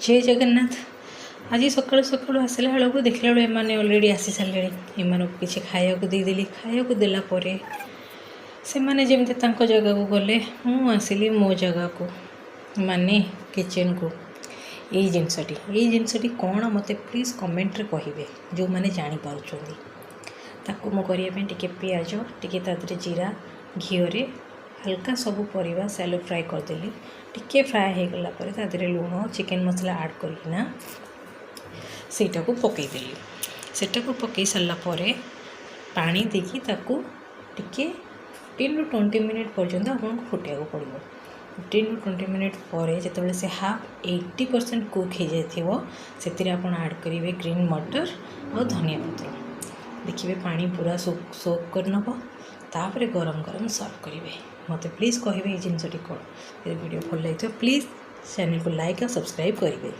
जय जगन्नाथ। आज सकाଳु सकाळु आसला बेलू देखला बेलू एम अलरेडी आसी सारे एम किसी खाया देदेली खाया देलापर से मैंने जमी जगह को गले मु आसली मो जगह को माने किचन को यही जिनसटी कौन मत प्लीज कमेंट रे कहिबे जो माने जानी पारुछोंदी ताकू मु करिया टिके पियाज टिके तादरे जीरा घीओरे हल्का सबू परिवा सैलो फ्राए करदेली टिके फ्राए हो गला पर तादरे लुण चिकेन मसला ऐड करना सेटा को पकईदेली सेटा को पकई सारा पर पानी देकी ताकू टिके 15 to 20 मिनट पर्यंत आपको फुटिया पड़ो 15 to 20 मिनट पर जो से हाफ 80% कुक हो जाए से ऐड करेंगे ग्रीन मटर और धनिया पत्र देखिए पानी पूरा सोक कर नब तापर गरम गरम सर्व करेंगे मत प्लीज़ कहे ये जिनसटी कौन वीडियो भल लगे प्लीज़ चैनल को लाइक और सब्सक्राइब करेंगे।